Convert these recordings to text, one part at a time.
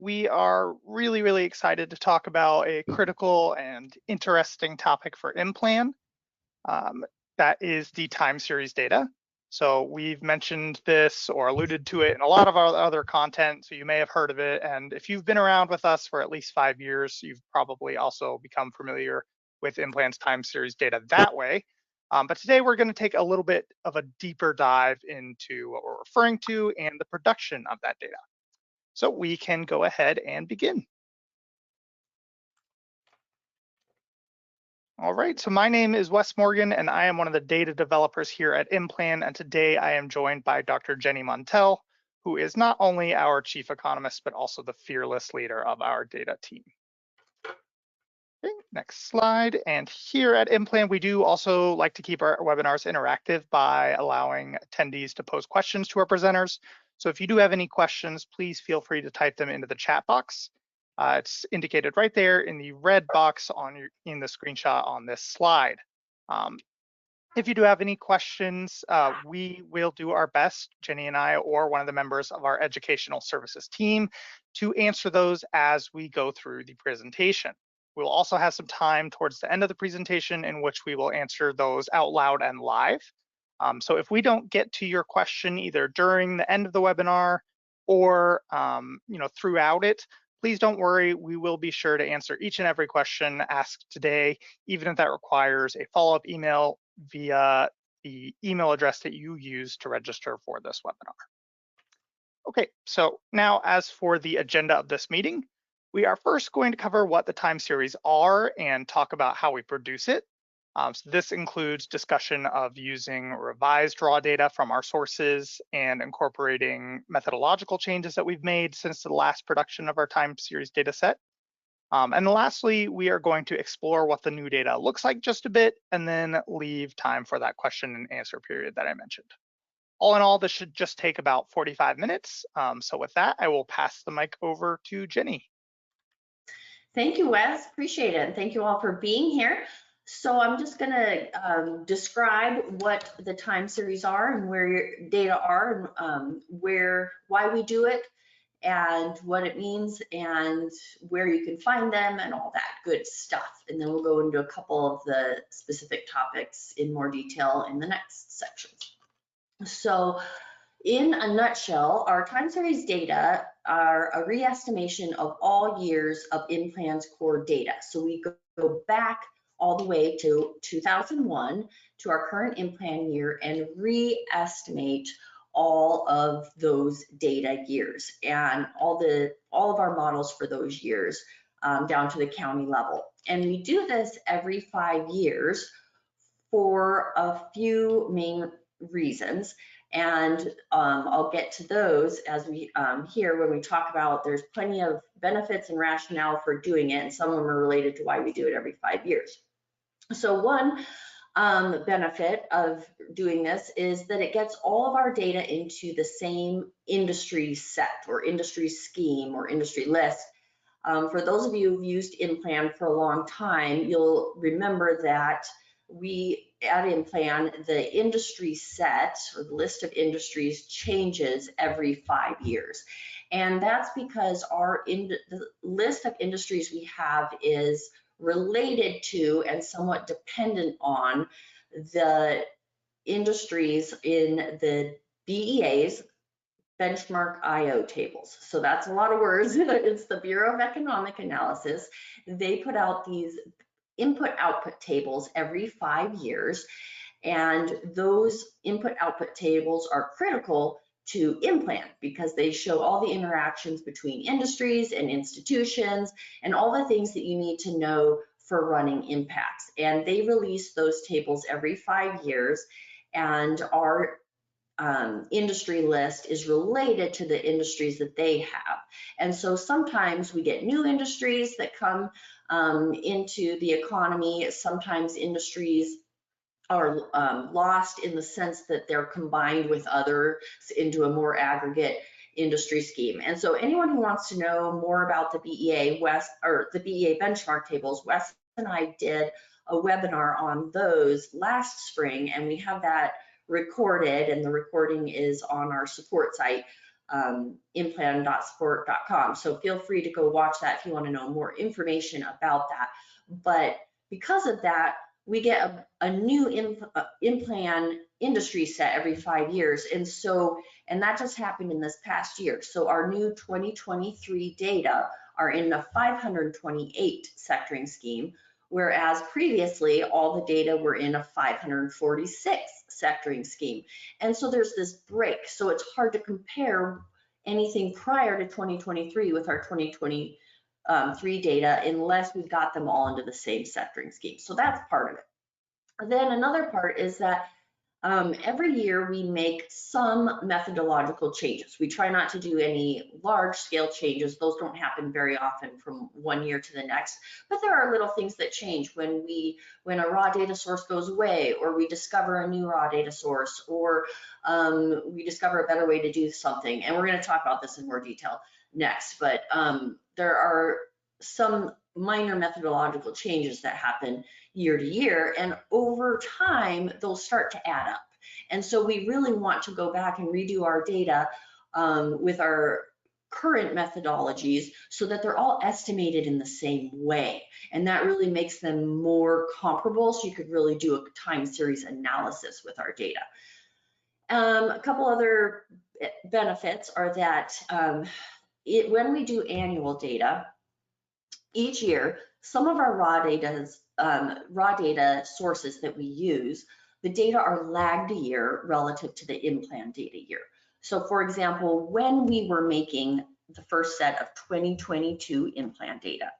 we are really excited to talk about a critical and interesting topic for IMPLAN. That is the time series data. So we've mentioned this or alluded to it in a lot of our other content, so you may have heard of it. And if you've been around with us for at least 5 years, you've probably also become familiar with IMPLAN's time series data that way. But today we're going to take a little bit of a deeper dive into what we're referring to and the production of that data. So we can go ahead and begin. All right, so my name is Wes Morgan, and I am one of the data developers here at IMPLAN, and today I am joined by Dr. Jenny Montell, who is not only our chief economist, but also the fearless leader of our data team. Okay, next slide. And here at IMPLAN, we do also like to keep our webinars interactive by allowing attendees to pose questions to our presenters. So if you do have any questions, please feel free to type them into the chat box. It's indicated right there in the red box in the screenshot on this slide. If you do have any questions, we will do our best, Jenny and I, or one of the members of our educational services team, to answer those as we go through the presentation. We'll also have some time towards the end of the presentation in which we will answer those out loud and live. So if we don't get to your question either during the end of the webinar or throughout it, please don't worry, we will be sure to answer each and every question asked today, even if that requires a follow-up email via the email address that you use to register for this webinar. Okay, so now as for the agenda of this meeting, we are first going to cover what the time series are and talk about how we produce it. So this includes discussion of using revised raw data from our sources and incorporating methodological changes that we've made since the last production of our time series data set. And lastly, we are going to explore what the new data looks like just a bit and then leave time for that question and answer period that I mentioned. All in all, this should just take about 45 minutes. So with that, I will pass the mic over to Jenny. Thank you, Wes. Appreciate it. And thank you all for being here. So I'm just going to describe what the time series are and where your data are and why we do it and what it means and where you can find them and all that good stuff. And then we'll go into a couple of the specific topics in more detail in the next sections. So in a nutshell, our time series data are a re-estimation of all years of IMPLAN's core data. So we go back all the way to 2001 to our current IMPLAN year and re-estimate all of those data years and all of our models for those years down to the county level. And we do this every 5 years for a few main reasons. And I'll get to those as we hear when we talk about there's plenty of benefits and rationale for doing it, and some of them are related to why we do it every 5 years. So one benefit of doing this is that it gets all of our data into the same industry set or industry scheme or industry list. For those of you who've used IMPLAN for a long time, you'll remember that we at IMPLAN, the industry set or the list of industries changes every 5 years. And that's because the list of industries we have is related to and somewhat dependent on the industries in the BEA's benchmark IO tables. So that's a lot of words. It's the Bureau of Economic Analysis. They put out these input-output tables every 5 years, and those input-output tables are critical to IMPLAN because they show all the interactions between industries and institutions and all the things that you need to know for running impacts. And they release those tables every 5 years, and our industry list is related to the industries that they have. And so sometimes we get new industries that come into the economy. Sometimes industries are lost in the sense that they're combined with others into a more aggregate industry scheme. And so anyone who wants to know more about the BEA the BEA benchmark tables, Wes and I did a webinar on those last spring, and we have that recorded, and the recording is on our support site. implan.sport.com. So feel free to go watch that if you want to know more information about that. But because of that, we get a new IMPLAN industry set every 5 years. And that just happened in this past year. So our new 2023 data are in the 528 sectoring scheme, whereas previously all the data were in a 546 sectoring scheme. And so there's this break. So it's hard to compare anything prior to 2023 with our 2023 data unless we've got them all into the same sectoring scheme. So that's part of it. Then another part is that every year we make some methodological changes. We try not to do any large scale changes. Those don't happen very often from one year to the next, but there are little things that change when a raw data source goes away, or we discover a new raw data source, or we discover a better way to do something. And we're going to talk about this in more detail next, but there are some minor methodological changes that happen year to year, and over time they'll start to add up. And so we really want to go back and redo our data with our current methodologies so that they're all estimated in the same way, and that really makes them more comparable, so you could really do a time series analysis with our data. A couple other benefits are that when we do annual data, each year, some of our raw data sources that we use, the data are lagged a year relative to the IMPLAN data year. So for example, when we were making the first set of 2022 IMPLAN data,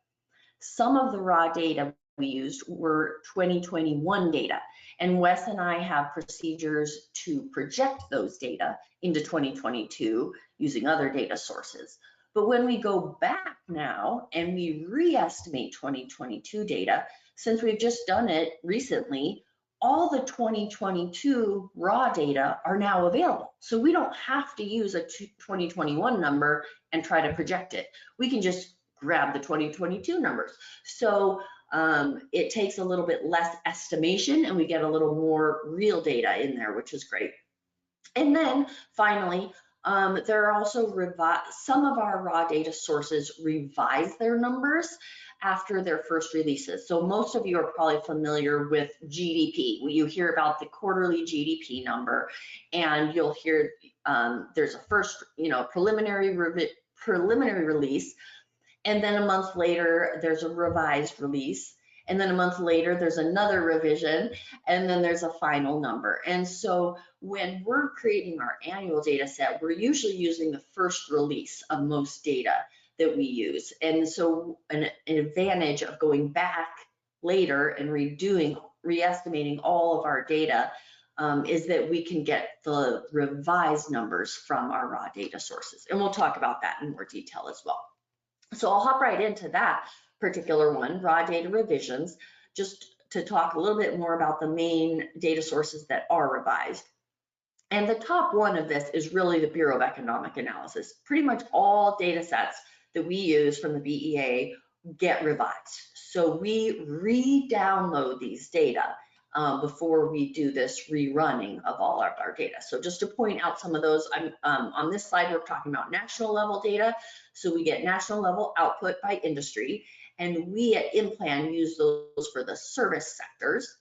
some of the raw data we used were 2021 data. And Wes and I have procedures to project those data into 2022 using other data sources. But when we go back now and we re-estimate 2022 data, since we've just done it recently, all the 2022 raw data are now available. So we don't have to use a 2021 number and try to project it. We can just grab the 2022 numbers. So it takes a little bit less estimation and we get a little more real data in there, which is great. And then finally, there are also some of our raw data sources revise their numbers after their first releases. So most of you are probably familiar with GDP. You hear about the quarterly GDP number, and you'll hear there's a first, preliminary release, and then a month later there's a revised release. And then a month later, there's another revision, and then there's a final number. And so when we're creating our annual data set, we're usually using the first release of most data that we use. And so an advantage of going back later and re-estimating all of our data is that we can get the revised numbers from our raw data sources. And we'll talk about that in more detail as well. So I'll hop right into that particular one, raw data revisions, just to talk a little bit more about the main data sources that are revised. And the top one of this is really the Bureau of Economic Analysis. Pretty much all data sets that we use from the BEA get revised. So we re-download these data before we do this rerunning of all of our data. So just to point out some of those, on this slide, we're talking about national level data. So we get national level output by industry, and we at IMPLAN use those for the service sectors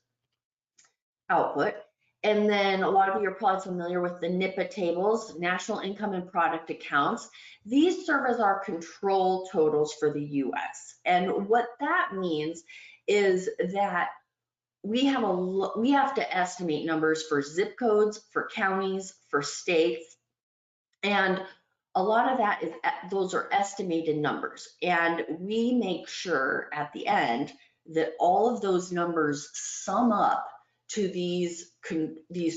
output. And then a lot of you are probably familiar with the NIPA tables, national income and product accounts. These serve as our control totals for the US. And what that means is that we have to estimate numbers for zip codes, for counties, for states, and a lot of that is, those are estimated numbers. And we make sure at the end that all of those numbers sum up to these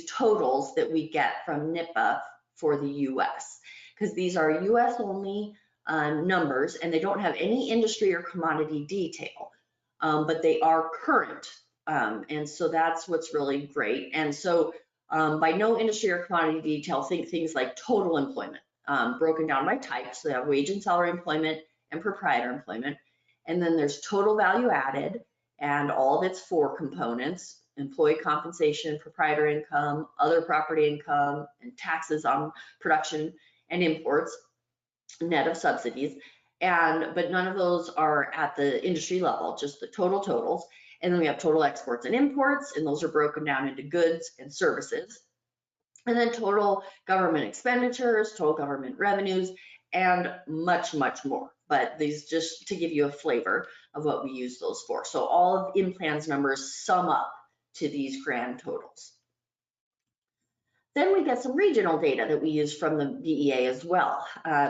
totals that we get from NIPA for the US, because these are US only numbers, and they don't have any industry or commodity detail, but they are current. And so that's what's really great. And so by no industry or commodity detail, think things like total employment, broken down by types. So they have wage and salary employment and proprietor employment. And then there's total value added and all of its four components: employee compensation, proprietor income, other property income, and taxes on production. and imports, net of subsidies, but none of those are at the industry level, just the total totals. And then we have total exports and imports, and those are broken down into goods and services. And then total government expenditures, total government revenues, and much, much more. But these just to give you a flavor of what we use those for. So all of IMPLAN's numbers sum up to these grand totals. Then we get some regional data that we use from the BEA as well.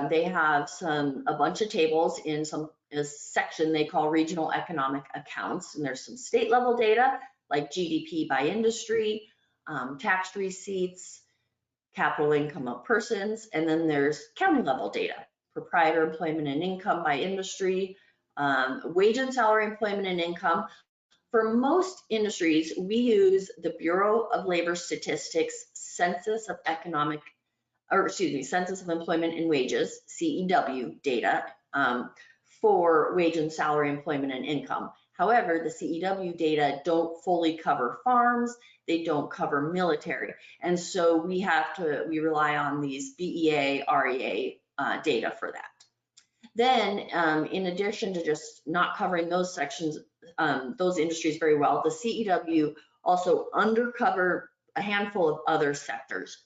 They have a bunch of tables in a section they call regional economic accounts, and there's some state level data like GDP by industry, tax receipts, capital income of persons, and then there's county level data, proprietor employment and income by industry, wage and salary employment and income. For most industries, we use the Bureau of Labor Statistics Census of Employment and Wages, CEW data, for wage and salary employment and income. However, the CEW data don't fully cover farms, they don't cover military. And so we rely on these BEA, REA data for that. Then, in addition to just not covering those sections, those industries very well, the CEW also undercover a handful of other sectors,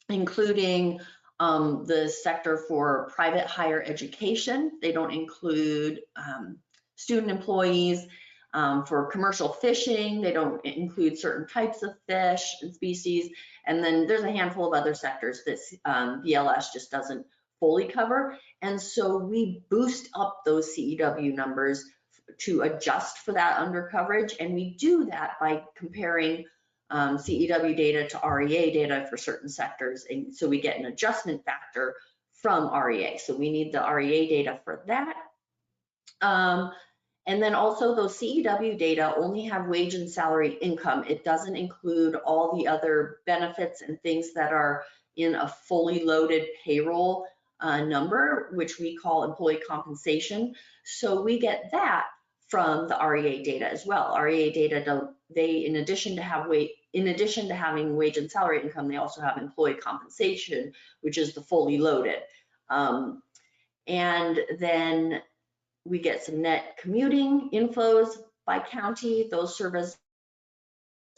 including the sector for private higher education. They don't include student employees. For commercial fishing, they don't include certain types of fish and species. And then there's a handful of other sectors that BLS just doesn't fully cover. And so we boost up those CEW numbers to adjust for that undercoverage. And we do that by comparing CEW data to REA data for certain sectors. And so we get an adjustment factor from REA. So we need the REA data for that. And then also those CEW data only have wage and salary income. It doesn't include all the other benefits and things that are in a fully loaded payroll number, which we call employee compensation. So we get that from the REA data as well. REA data, in addition to having wage and salary income, they also have employee compensation, which is the fully loaded. And then we get some net commuting inflows by county. Those serve as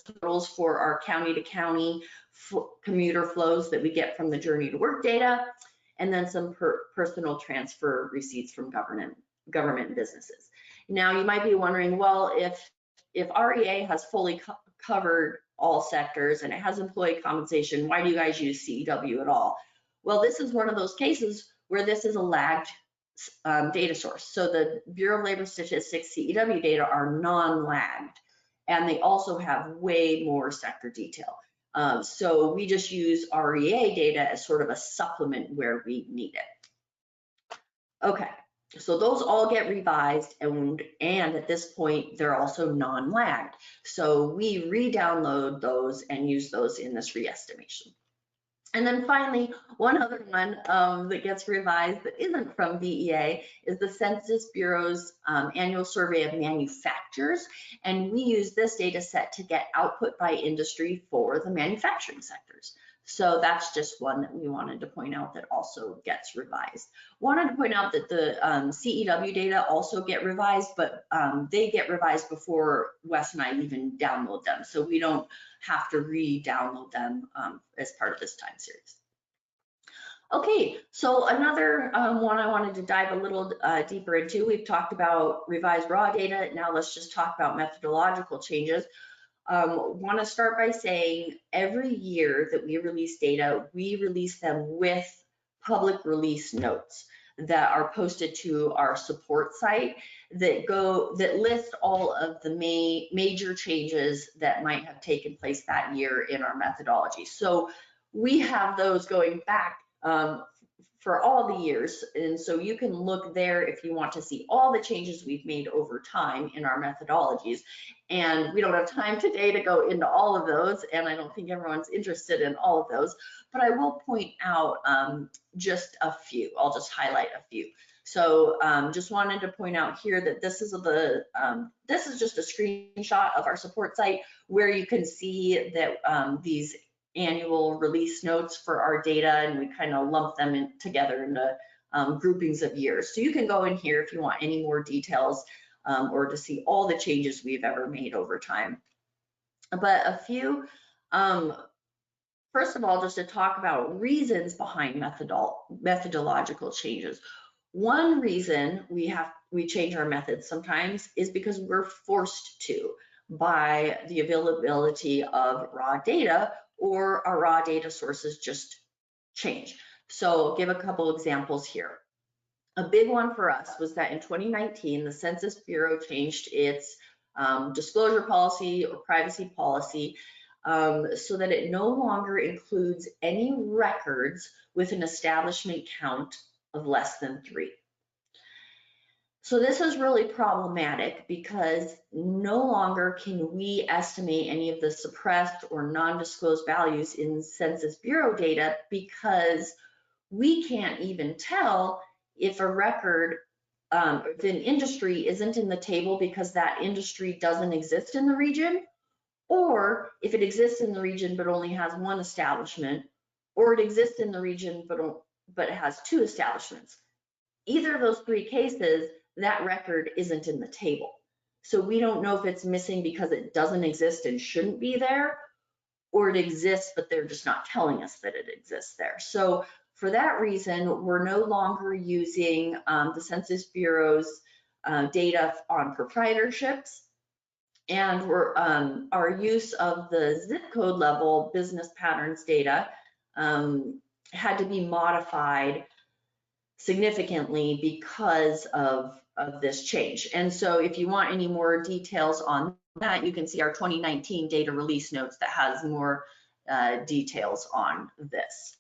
totals for our county to county commuter flows that we get from the journey to work data, and then some personal transfer receipts from government businesses. Now you might be wondering, well, if REA has fully covered all sectors and it has employee compensation, why do you guys use CEW at all? Well, this is one of those cases where this is a lagged data source. So the Bureau of Labor Statistics CEW data are non-lagged, and they also have way more sector detail. So we just use REA data as sort of a supplement where we need it. Okay, so those all get revised, and at this point, they're also non-lagged. So we re-download those and use those in this re-estimation. And then finally, one other one that gets revised that isn't from BEA is the Census Bureau's annual survey of manufacturers. And we use this data set to get output by industry for the manufacturing sectors. So that's just one that we wanted to point out that also gets revised. Wanted to point out that the CEW data also get revised, but they get revised before Wes and I even download them. So we don't have to re-download them as part of this time series. Okay, so another one I wanted to dive a little deeper into. We've talked about revised raw data. Now let's just talk about methodological changes. Want to start by saying every year that we release data, we release them with public release notes that are posted to our support site that list all of the major changes that might have taken place that year in our methodology. So we have those going back for all the years, and so you can look there if you want to see all the changes we've made over time in our methodologies. And we don't have time today to go into all of those, and I don't think everyone's interested in all of those, but I will point out just a few. I'll just highlight a few. So just wanted to point out here that this is just a screenshot of our support site where you can see that these annual release notes for our data, and we kind of lump them together into groupings of years. So you can go in here if you want any more details or to see all the changes we've ever made over time. But a few, first of all, just to talk about reasons behind methodological changes. One reason we change our methods sometimes is because we're forced to by the availability of raw data, or our raw data sources just change. So I'll give a couple examples here. A big one for us was that in 2019, the Census Bureau changed its disclosure policy or privacy policy so that it no longer includes any records with an establishment count of less than 3. So this is really problematic because no longer can we estimate any of the suppressed or non-disclosed values in Census Bureau data, because we can't even tell if a record, if an industry isn't in the table because that industry doesn't exist in the region, or if it exists in the region but only has 1 establishment, or it exists in the region but it has 2 establishments. Either of those 3 cases, that record isn't in the table. So we don't know if it's missing because it doesn't exist and shouldn't be there, or it exists but they're just not telling us that it exists there. So for that reason, we're no longer using the Census Bureau's data on proprietorships, and our use of the zip code level business patterns data had to be modified significantly because of this change. And so if you want any more details on that, you can see our 2019 data release notes that has more details on this.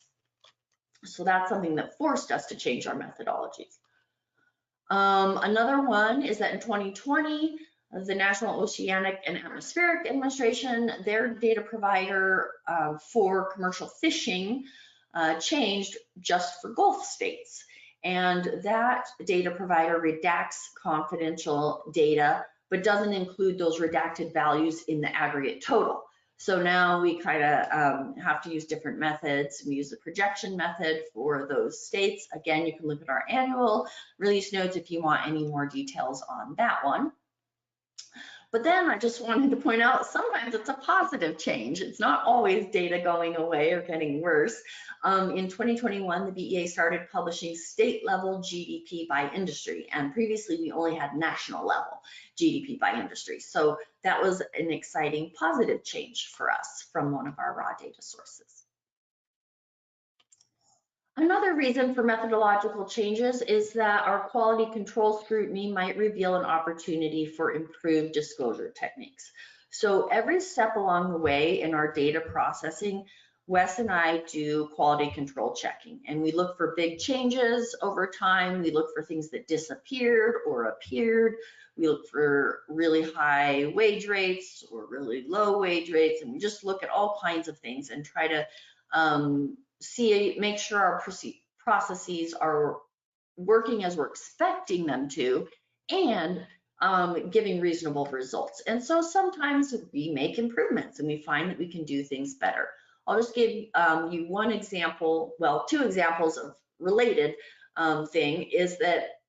So that's something that forced us to change our methodologies. Another one is that in 2020, the National Oceanic and Atmospheric Administration, their data provider for commercial fishing changed just for Gulf states. And that data provider redacts confidential data, but doesn't include those redacted values in the aggregate total. So now we kind of have to use different methods. We use the projection method for those states. Again, you can look at our annual release notes if you want any more details on that one. But then I just wanted to point out, sometimes it's a positive change. It's not always data going away or getting worse. In 2021, the BEA started publishing state level GDP by industry, and previously we only had national level GDP by industry. So that was an exciting positive change for us from one of our raw data sources. Another reason for methodological changes is that our quality control scrutiny might reveal an opportunity for improved disclosure techniques. So every step along the way in our data processing, Wes and I do quality control checking, and we look for big changes over time. We look for things that disappeared or appeared. We look for really high wage rates or really low wage rates, and we just look at all kinds of things and try to make sure our processes are working as we're expecting them to, and giving reasonable results. And so sometimes we make improvements and we find that we can do things better. I'll just give you one example, well, 2 examples of related thing is that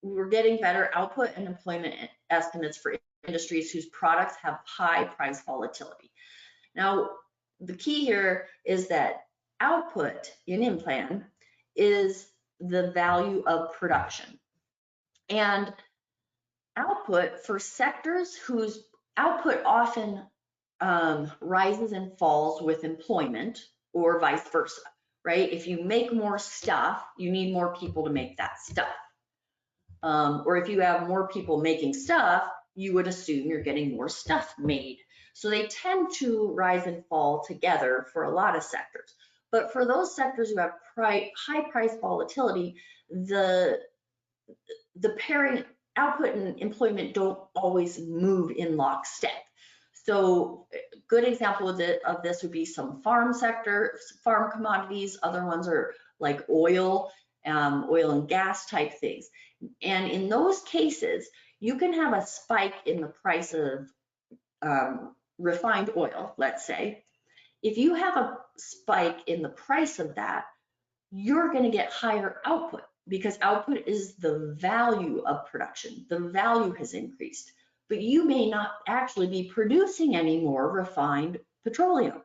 we're getting better output and employment estimates for industries whose products have high price volatility. Now, the key here is that output in IMPLAN is the value of production. And output for sectors whose output often rises and falls with employment, or vice versa, right? If you make more stuff, you need more people to make that stuff. Or if you have more people making stuff, you would assume you're getting more stuff made. So they tend to rise and fall together for a lot of sectors. But for those sectors who have high price volatility, the pairing output and employment don't always move in lockstep. So a good example of this would be some farm commodities. Other ones are like oil and gas type things. And in those cases, you can have a spike in the price of refined oil, let's say, If you have a spike in the price of that, you're going to get higher output because output is the value of production. The value has increased, but you may not actually be producing any more refined petroleum.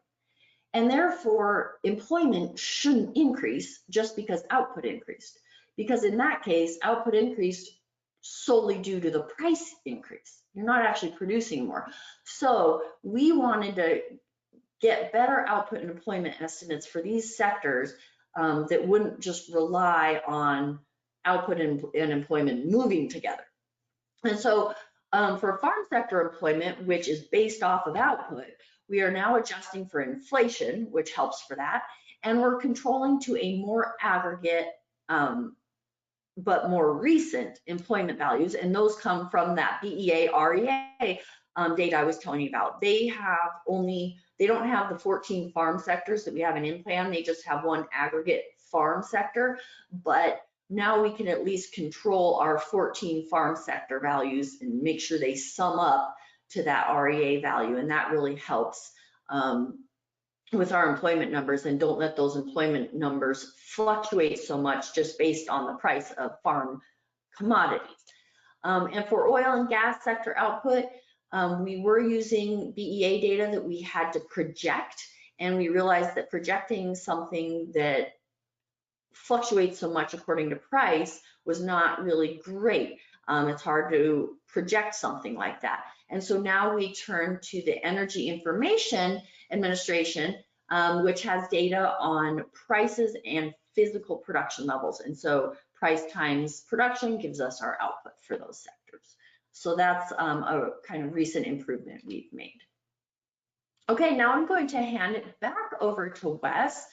And therefore, employment shouldn't increase just because output increased. Because in that case, output increased solely due to the price increase. You're not actually producing more. So we wanted to get better output and employment estimates for these sectors that wouldn't just rely on output and employment moving together. And so for farm sector employment, which is based off of output, we are now adjusting for inflation, which helps for that. And we're controlling to a more aggregate, but more recent employment values. And those come from that BEA, REA data I was telling you about. They don't have the 14 farm sectors that we have in IMPLAN. They just have one aggregate farm sector, but now we can at least control our 14 farm sector values and make sure they sum up to that REA value. And that really helps with our employment numbers, and don't let those employment numbers fluctuate so much just based on the price of farm commodities. And for oil and gas sector output, we were using BEA data that we had to project, and we realized that projecting something that fluctuates so much according to price was not really great. It's hard to project something like that. And so now we turn to the Energy Information Administration, which has data on prices and physical production levels. And so price times production gives us our output for those sectors. So that's a kind of recent improvement we've made. Okay, now I'm going to hand it back over to Wes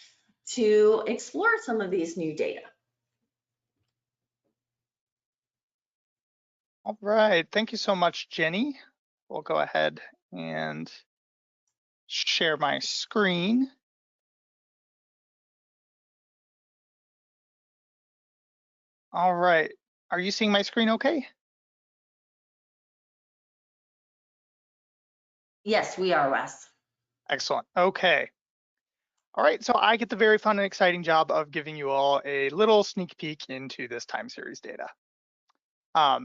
to explore some of these new data. All right, thank you so much, Jenny. We'll go ahead and share my screen. All right, are you seeing my screen okay? Yes, we are, Wes. Excellent, okay. All right, so I get the very fun and exciting job of giving you all a little sneak peek into this time series data.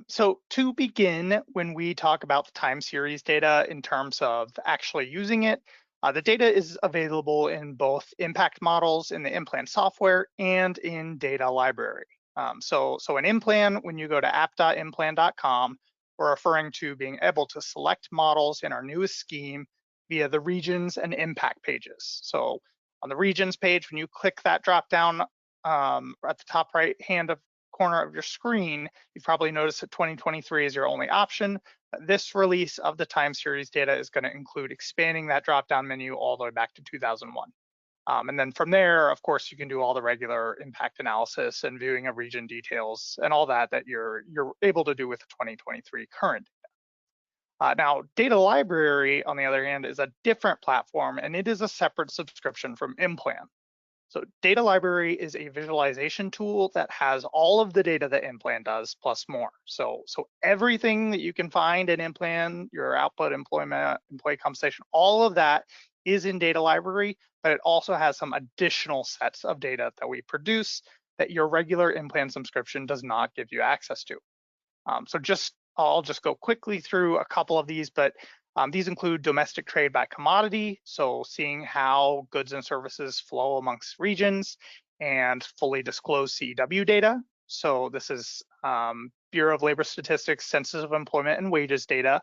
So to begin, when we talk about the time series data in terms of actually using it, the data is available in both impact models in the IMPLAN software and in data library. So in IMPLAN, when you go to app.implan.com, we're referring to being able to select models in our newest scheme via the regions and impact pages. So on the regions page, when you click that drop down at the top right hand corner of your screen, you've probably noticed that 2023 is your only option. This release of the time series data is going to include expanding that drop-down menu all the way back to 2001. And then from there, of course, you can do all the regular impact analysis and viewing of region details and all that you're able to do with the 2023 current data. Now, data library, on the other hand, is a different platform, and it is a separate subscription from IMPLAN. So data library is a visualization tool that has all of the data that IMPLAN does plus more. So everything that you can find in IMPLAN, your output, employment, employee compensation, all of that is in data library, but it also has some additional sets of data that we produce that your regular IMPLAN subscription does not give you access to. I'll just go quickly through a couple of these, but these include domestic trade by commodity, so seeing how goods and services flow amongst regions, and fully disclosed CEW data. So this is Bureau of Labor Statistics, Census of Employment and Wages data.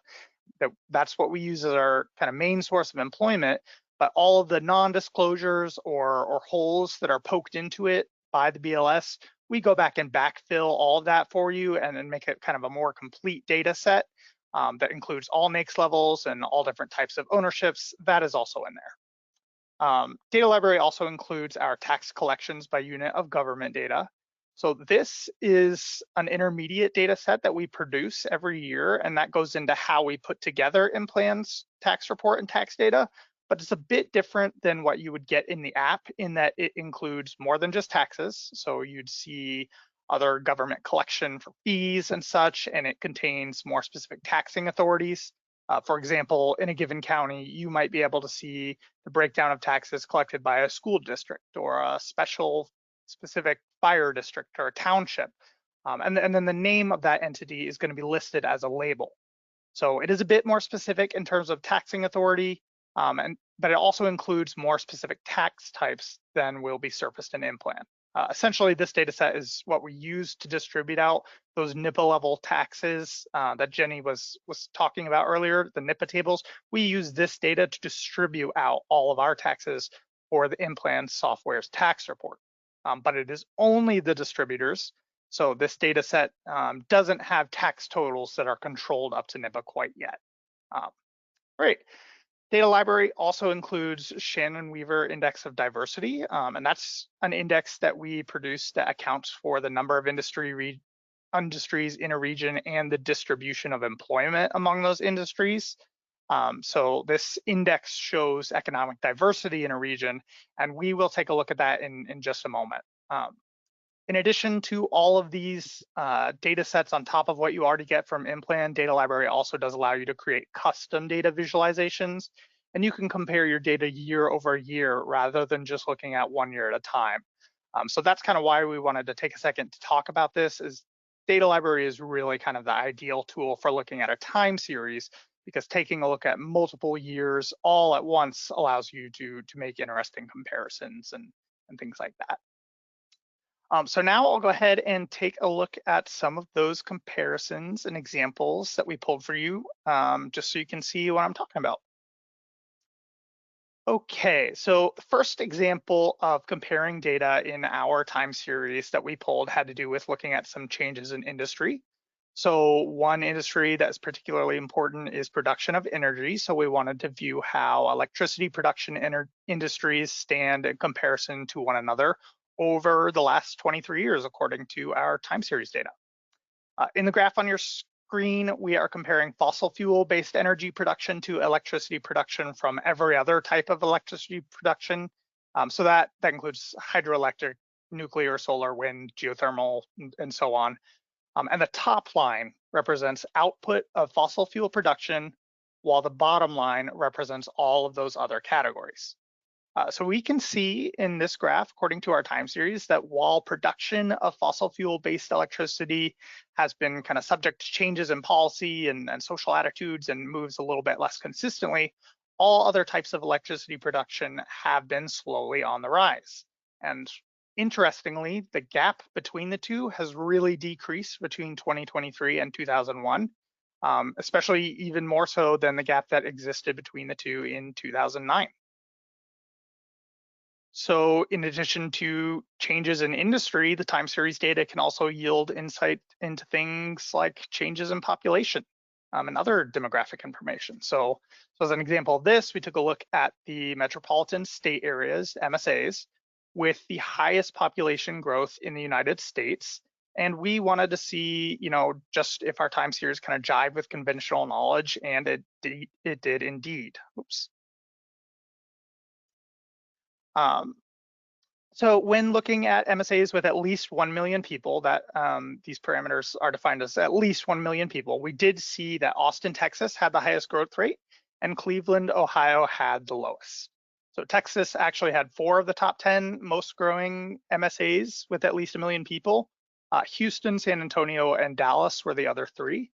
That's what we use as our kind of main source of employment, but all of the non-disclosures or holes that are poked into it by the BLS, we go back and backfill all of that for you and then make it kind of a more complete data set. That includes all NAICS levels and all different types of ownerships. That is also in there. Data library also includes our tax collections by unit of government data. So this is an intermediate data set that we produce every year, and that goes into how we put together IMPLAN's tax report and tax data, but it's a bit different than what you would get in the app in that it includes more than just taxes. So you'd see other government collection for fees and such, and it contains more specific taxing authorities. For example, in a given county, you might be able to see the breakdown of taxes collected by a school district or a specific fire district or a township. And then the name of that entity is going to be listed as a label. So it is a bit more specific in terms of taxing authority, but it also includes more specific tax types than will be surfaced in IMPLAN. Essentially, this data set is what we use to distribute out those NIPA level taxes that Jenny was talking about earlier, the NIPA tables. We use this data to distribute out all of our taxes for the IMPLAN software's tax report. But it is only the distributors. So this data set doesn't have tax totals that are controlled up to NIPA quite yet. Great. Data library also includes Shannon-Weaver Index of Diversity, and that's an index that we produce that accounts for the number of industries in a region and the distribution of employment among those industries. So this index shows economic diversity in a region, and we will take a look at that in just a moment. In addition to all of these data sets on top of what you already get from IMPLAN, Data Library also does allow you to create custom data visualizations, and you can compare your data year over year rather than just looking at 1 year at a time. So that's kind of why we wanted to take a second to talk about this. Is Data Library is really kind of the ideal tool for looking at a time series, because taking a look at multiple years all at once allows you to make interesting comparisons and things like that. So now I'll go ahead and take a look at some of those comparisons and examples that we pulled for you, just so you can see what I'm talking about. Okay, so the first example of comparing data in our time series that we pulled had to do with looking at some changes in industry. So one industry that's particularly important is production of energy. So we wanted to view how electricity production industries stand in comparison to one another over the last 23 years, according to our time series data. In the graph on your screen, we are comparing fossil fuel-based energy production to electricity production from every other type of electricity production. So that includes hydroelectric, nuclear, solar, wind, geothermal, and so on. And the top line represents output of fossil fuel production, while the bottom line represents all of those other categories. So we can see in this graph, according to our time series, that while production of fossil fuel-based electricity has been kind of subject to changes in policy and social attitudes and moves a little bit less consistently, all other types of electricity production have been slowly on the rise. And interestingly, the gap between the two has really decreased between 2023 and 2001, especially even more so than the gap that existed between the two in 2009. So in addition to changes in industry, the time series data can also yield insight into things like changes in population and other demographic information. So as an example of this, we took a look at the metropolitan state areas, MSAs, with the highest population growth in the United States. And we wanted to see, just if our time series kind of jive with conventional knowledge, and it did indeed. Oops. So when looking at MSAs with at least 1 million people, that these parameters are defined as at least 1 million people, we did see that Austin, Texas had the highest growth rate and Cleveland, Ohio had the lowest. So Texas actually had 4 of the top 10 most growing MSAs with at least 1 million people. Houston, San Antonio, and Dallas were the other 3.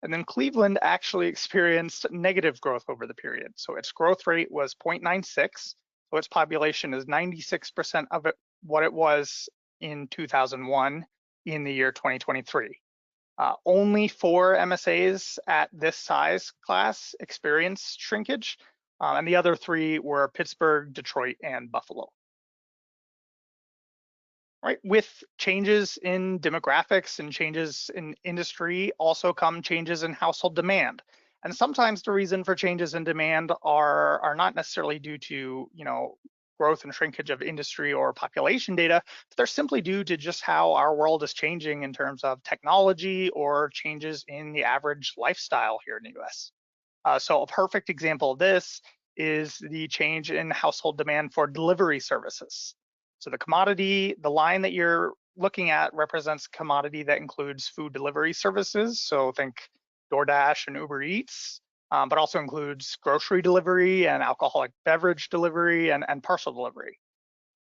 And then Cleveland actually experienced negative growth over the period. So its growth rate was 0.96. So its population is 96% of what it was in 2001 in the year 2023. Only 4 MSAs at this size class experienced shrinkage, and the other 3 were Pittsburgh, Detroit, and Buffalo. Right, with changes in demographics and changes in industry also come changes in household demand. And sometimes the reason for changes in demand are not necessarily due to, growth and shrinkage of industry or population data, but they're simply due to just how our world is changing in terms of technology or changes in the average lifestyle here in the US. So a perfect example of this is the change in household demand for delivery services. So the line that you're looking at represents commodity that includes food delivery services. So think DoorDash and Uber Eats. but also includes grocery delivery and alcoholic beverage delivery and parcel delivery.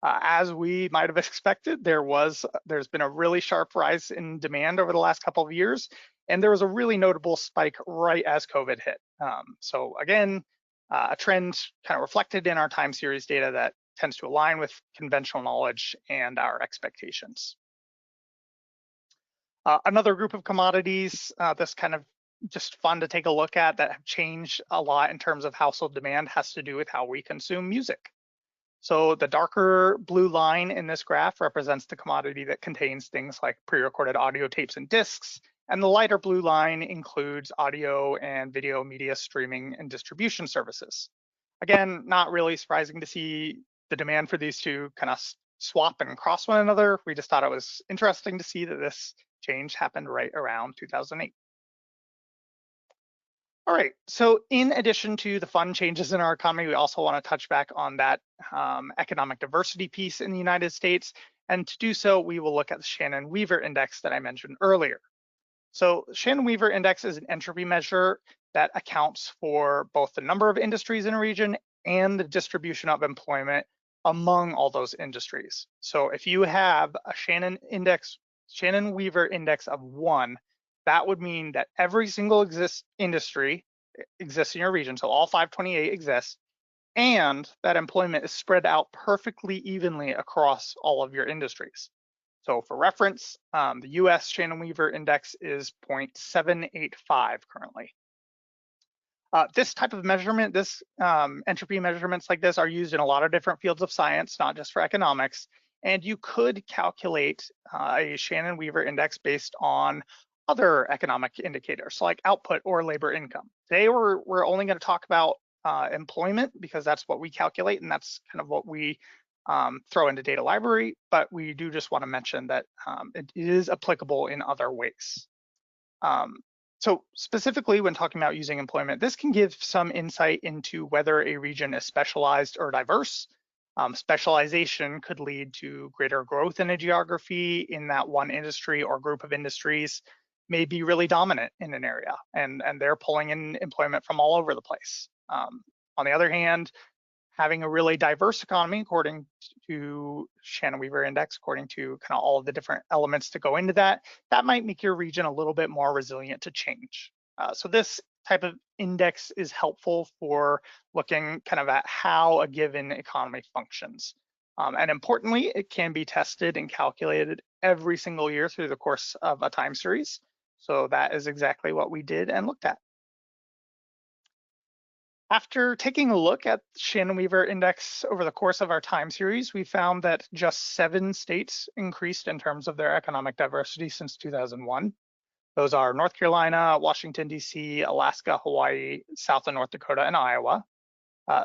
As we might have expected, there's been a really sharp rise in demand over the last couple of years, and there was a really notable spike right as COVID hit. So again, a trend kind of reflected in our time series data that tends to align with conventional knowledge and our expectations. Another group of commodities that's kind of just fun to take a look at that have changed a lot in terms of household demand has to do with how we consume music. So the darker blue line in this graph represents the commodity that contains things like pre-recorded audio tapes and discs, and the lighter blue line includes audio and video media streaming and distribution services. Again, not really surprising to see the demand for these two kind of swap and cross one another. We just thought it was interesting to see that this change happened right around 2008. All right, so in addition to the fun changes in our economy, we also want to touch back on that economic diversity piece in the United States. And to do so, we will look at the Shannon-Weaver index that I mentioned earlier. So Shannon-Weaver index is an entropy measure that accounts for both the number of industries in a region and the distribution of employment among all those industries. So if you have a Shannon-Weaver index of 1, that would mean that every single industry exists in your region, so all 528 exist, and that employment is spread out perfectly evenly across all of your industries. So for reference, the US Shannon-Weaver index is 0.785 currently. This type of measurement, entropy measurements like this are used in a lot of different fields of science, not just for economics, and you could calculate a Shannon-Weaver index based on other economic indicators like output or labor income. Today, we're only going to talk about employment because that's what we calculate and that's kind of what we throw into data library, but we do just want to mention that it is applicable in other ways. So specifically when talking about using employment, this can give some insight into whether a region is specialized or diverse. Specialization could lead to greater growth in a geography in that one industry or group of industries may be really dominant in an area and they're pulling in employment from all over the place. On the other hand, having a really diverse economy, according to Shannon-Weaver index, according to kind of all of the different elements that go into that, that might make your region a little bit more resilient to change. So this type of index is helpful for looking kind of at how a given economy functions. And importantly, it can be tested and calculated every single year through the course of a time series. So that is exactly what we did and looked at. After taking a look at Shannon-Weaver index over the course of our time series, we found that just 7 states increased in terms of their economic diversity since 2001. Those are North Carolina, Washington, D.C., Alaska, Hawaii, South and North Dakota, and Iowa.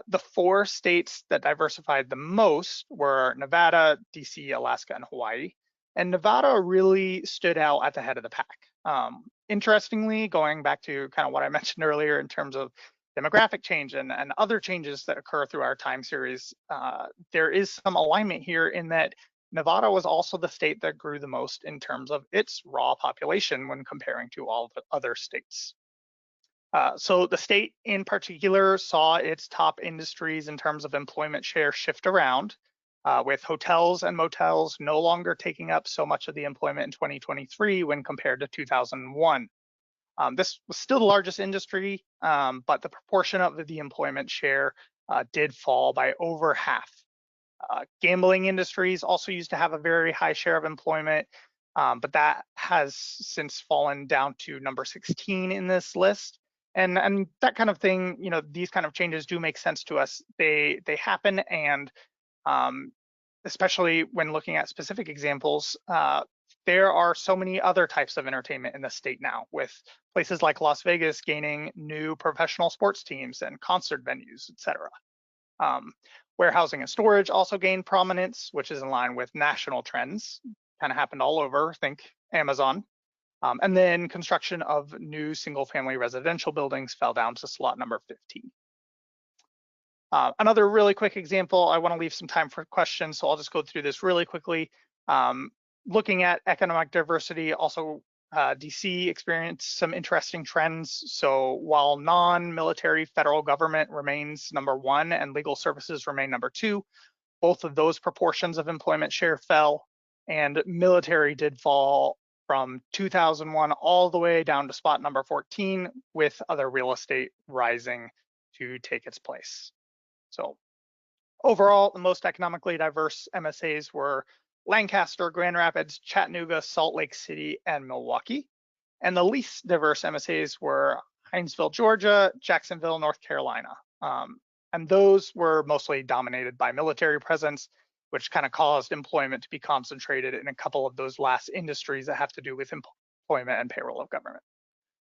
The 4 states that diversified the most were Nevada, D.C., Alaska, and Hawaii. And Nevada really stood out at the head of the pack. Interestingly, going back to kind of what I mentioned earlier in terms of demographic change and other changes that occur through our time series, there is some alignment here in that Nevada was also the state that grew the most in terms of its raw population when comparing to all the other states. So the state in particular saw its top industries in terms of employment share shift around, with hotels and motels no longer taking up so much of the employment in 2023 when compared to 2001. This was still the largest industry, but the proportion of the employment share did fall by over half. Gambling industries also used to have a very high share of employment, but that has since fallen down to number 16 in this list. And that kind of thing, you know, these kind of changes do make sense to us. They happen, and especially when looking at specific examples, there are so many other types of entertainment in the state now, with places like Las Vegas gaining new professional sports teams and concert venues, etc. Warehousing and storage also gained prominence, which is in line with national trends. Kind of happened all over, think Amazon. And then construction of new single-family residential buildings fell down to slot number 15. Another really quick example, I want to leave some time for questions, so I'll just go through this really quickly. Looking at economic diversity also DC experienced some interesting trends. So while non-military federal government remains #1 and legal services remain #2, both of those proportions of employment share fell, and military did fall from 2001 all the way down to spot number 14, with other real estate rising to take its place. So overall, the most economically diverse MSAs were Lancaster, Grand Rapids, Chattanooga, Salt Lake City, and Milwaukee. And the least diverse MSAs were Hinesville, Georgia, Jacksonville, North Carolina. And those were mostly dominated by military presence, which kind of caused employment to be concentrated in a couple of those last industries that have to do with employment and payroll of government.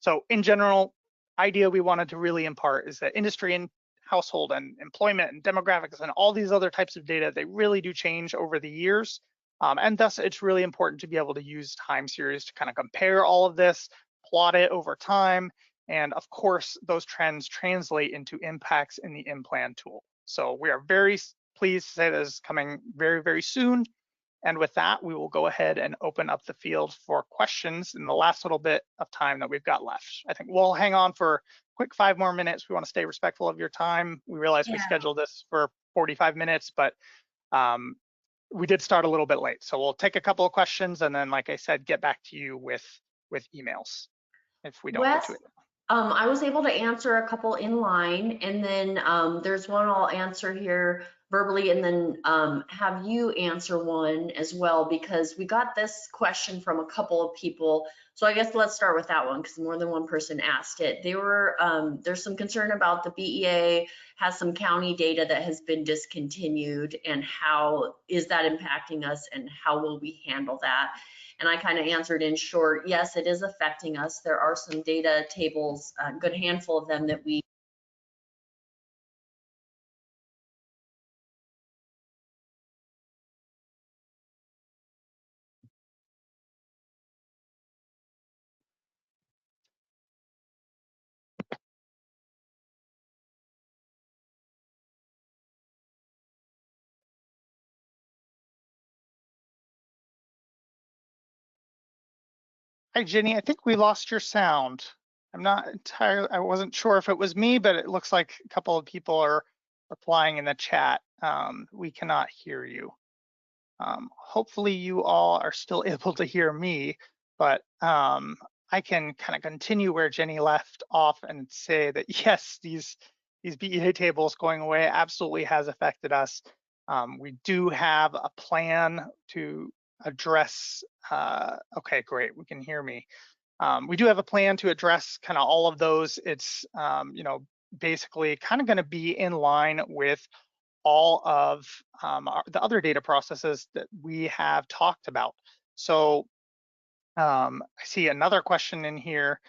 So in general, idea we wanted to really impart is that industry and household and employment and demographics and all these other types of data, they really do change over the years. And thus it's really important to be able to use time series to kind of compare all of this, plot it over time. And of course, those trends translate into impacts in the IMPLAN tool. So we are very pleased to say this is coming very, very soon. And with that, we will go ahead and open up the field for questions in the last little bit of time that we've got left. I think we'll hang on for a quick 5 more minutes. We want to stay respectful of your time. We realize we scheduled this for 45 minutes, but we did start a little bit late. So we'll take a couple of questions and then, like I said, get back to you with emails if we don't get to it. I was able to answer a couple in line, and then there's one I'll answer here verbally, and then have you answer one as well, because we got this question from a couple of people. So I guess let's start with that one, because more than one person asked it. They were there's some concern about the BEA has some county data that has been discontinued, and how is that impacting us, and how will we handle that? And I kind of answered in short, yes, it is affecting us. There are some data tables, a good handful of them that we Hi, Jenny. I think we lost your sound. I'm not entirely, I wasn't sure if it was me, but it looks like a couple of people are replying in the chat. We cannot hear you. Hopefully you all are still able to hear me, but I can kind of continue where Jenny left off and say that yes, these BEA tables going away absolutely has affected us. We do have a plan to address, okay, great, we can hear me. We do have a plan to address kind of all of those. It's, you know, basically kind of going to be in line with all of the other data processes that we have talked about. So I see another question in here.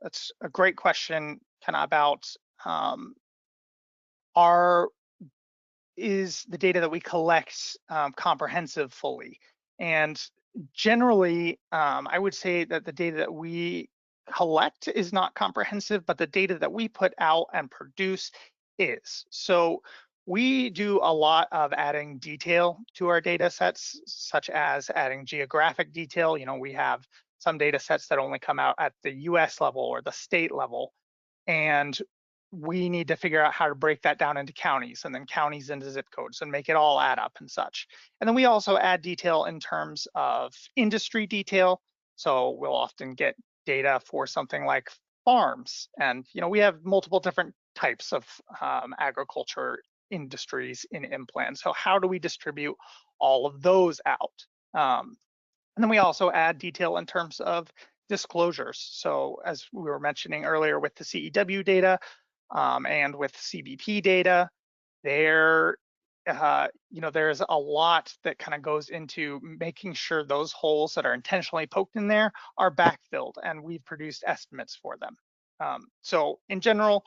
That's a great question, kind of about is the data that we collect comprehensive fully? And generally, I would say that the data that we collect is not comprehensive, but the data that we put out and produce is. So we do a lot of adding detail to our data sets, such as adding geographic detail. You know, we have some data sets that only come out at the US level or the state level, and we need to figure out how to break that down into counties, and then counties into zip codes, and make it all add up and such. And then we also add detail in terms of industry detail. So we'll often get data for something like farms, and you know, we have multiple different types of agriculture industries in IMPLAN. So how do we distribute all of those out? And then we also add detail in terms of disclosures. So as we were mentioning earlier with the CEW data and with CBP data, there, you know, there's a lot that kind of goes into making sure those holes that are intentionally poked in there are backfilled, and we've produced estimates for them. So in general,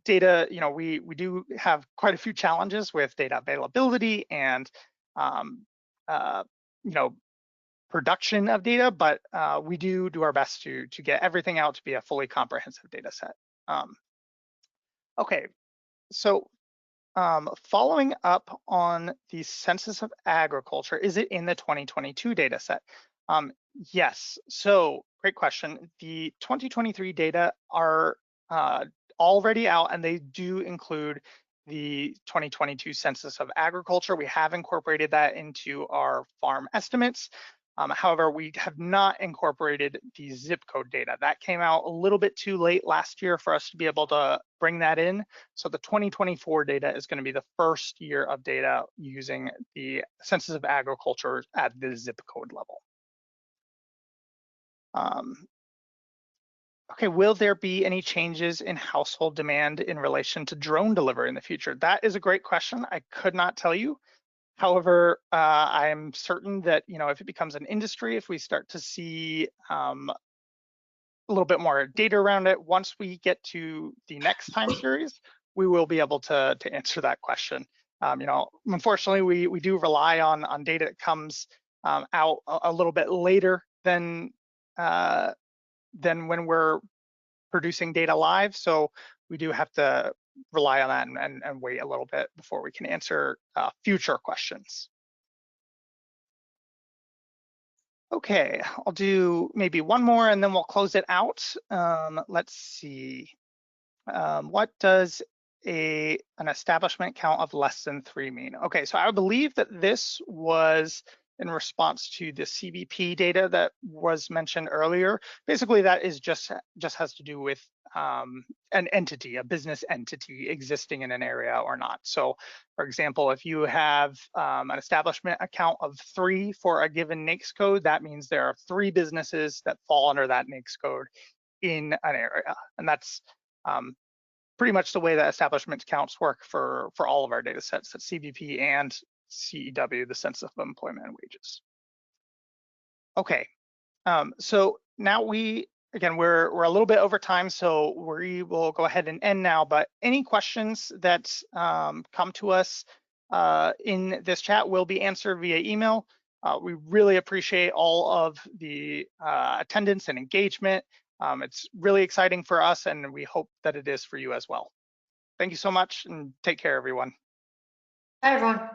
data, you know, we do have quite a few challenges with data availability and, you know, production of data, but we do our best to get everything out to be a fully comprehensive data set. Okay, so following up on the Census of Agriculture, is it in the 2022 data set? Yes, so great question. The 2023 data are already out, and they do include the 2022 Census of Agriculture. We have incorporated that into our farm estimates. However, we have not incorporated the zip code data. That came out a little bit too late last year for us to be able to bring that in. So the 2024 data is going to be the first year of data using the Census of Agriculture at the zip code level. Okay, will there be any changes in household demand in relation to drone delivery in the future? That is a great question. I could not tell you. However, I am certain that, if it becomes an industry, if we start to see a little bit more data around it, once we get to the next time series, we will be able to answer that question. Unfortunately, we do rely on data that comes out a little bit later than when we're producing data live. So we do have to rely on that and wait a little bit before we can answer future questions. Okay, I'll do maybe one more and then we'll close it out. Let's see. What does an establishment count of less than 3 mean? Okay, so I believe that this was in response to the CBP data that was mentioned earlier. Basically, that is just has to do with an entity, a business entity existing in an area or not. So, for example, if you have an establishment account of 3 for a given NAICS code, that means there are 3 businesses that fall under that NAICS code in an area, and that's pretty much the way that establishment counts work for all of our data sets at CBP and CEW, the Census of Employment and Wages. Okay, so now we're a little bit over time, so we will go ahead and end now, but any questions that come to us in this chat will be answered via email. We really appreciate all of the attendance and engagement. It's really exciting for us, and we hope that it is for you as well. Thank you so much, and take care, everyone. Hi, everyone.